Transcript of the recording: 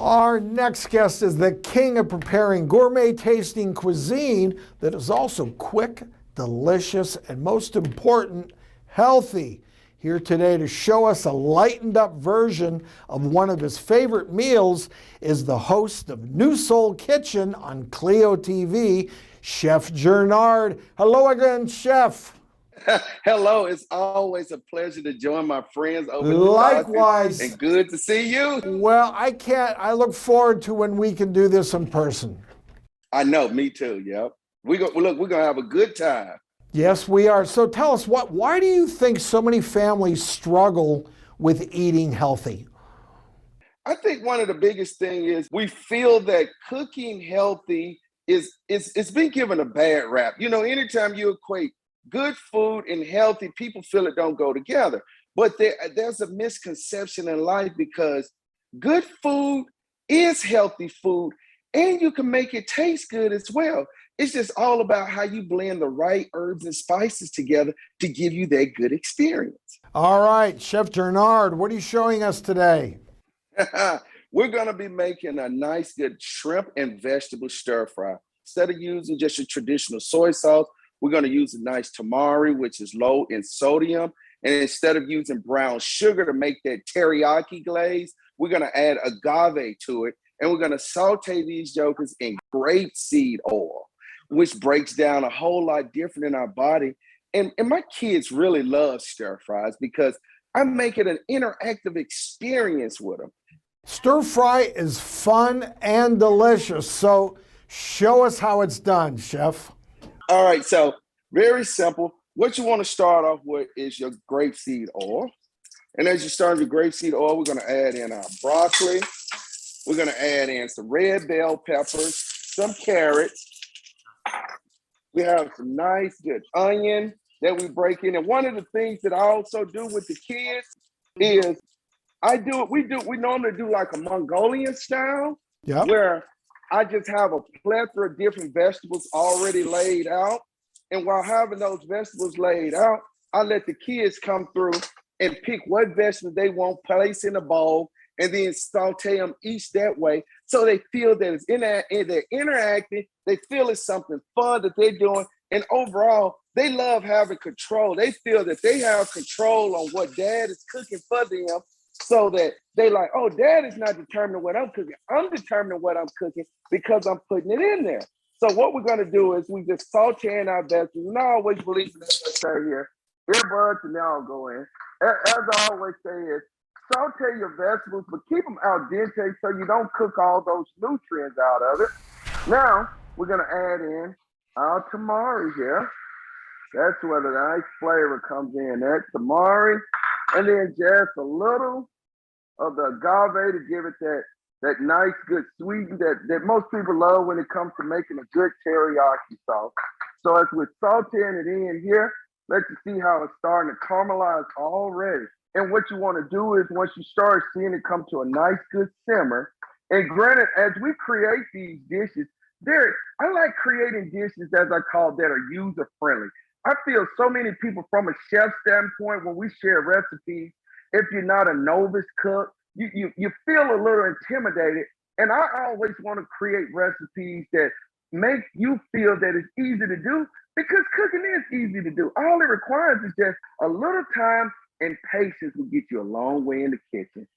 Our next guest is the king of preparing gourmet tasting cuisine that is also quick, delicious, and most important, healthy. Here today to show us a lightened up version of one of his favorite meals is the host of New Soul Kitchen on Clio TV, Chef Jernard. Hello again, Chef. Hello, it's always a pleasure to join my friends over Likewise. and good to see you. Well, I look forward to when we can do this in person. I know, me too, yep. We're gonna have a good time. Yes, we are. So tell us, why do you think so many families struggle with eating healthy? I think one of the biggest things is we feel that cooking healthy is it's been given a bad rap. You know, anytime you equate good food and healthy, people feel it don't go together. But there's a misconception in life because good food is healthy food and you can make it taste good as well. It's just all about how you blend the right herbs and spices together to give you that good experience. All right, Chef Jernard, what are you showing us today? We're gonna be making a nice good shrimp and vegetable stir fry. Instead of using just your traditional soy sauce, we're going to use a nice tamari, which is low in sodium. And instead of using brown sugar to make that teriyaki glaze, we're going to add agave to it. And we're going to saute these jokers in grapeseed oil, which breaks down a whole lot different in our body. And my kids really love stir fries because I make it an interactive experience with them. Stir fry is fun and delicious. So show us how it's done, Chef. All right, so very simple. What you want to start off with is your grapeseed oil. And as you start your grapeseed oil, we're going to add in our broccoli. We're going to add in some red bell peppers, some carrots. We have some nice, good onion that we break in. And one of the things that I also do with the kids is we normally do like a Mongolian style, yep, where I just have a plethora of different vegetables already laid out. And while having those vegetables laid out, I let the kids come through and pick what vegetables they want, place in a bowl, and then saute them each that way. So they feel that they're interacting, they feel it's something fun that they're doing. And overall, they love having control. They feel that they have control on what dad is cooking for them. So that they like, oh, dad is not determining what I'm cooking. I'm determining what I'm cooking because I'm putting it in there. So what we're going to do is we just saute in our vegetables. And I always believe in that right here. Earbuds and now I'll go in. As I always say is, saute your vegetables, but keep them al dente so you don't cook all those nutrients out of it. Now, we're going to add in our tamari here. That's where the nice flavor comes in. That tamari. And then just a little of the agave to give it that nice, good sweeten that most people love when it comes to making a good teriyaki sauce. So as we're sauteing it in here, let you see how it's starting to caramelize already. And what you want to do is once you start seeing it come to a nice, good simmer, and granted, as we create these dishes, I like creating dishes, as I call, that are user-friendly. I feel so many people from a chef standpoint, when we share recipes, if you're not a novice cook, you feel a little intimidated. And I always want to create recipes that make you feel that it's easy to do because cooking is easy to do. All it requires is just a little time and patience will get you a long way in the kitchen.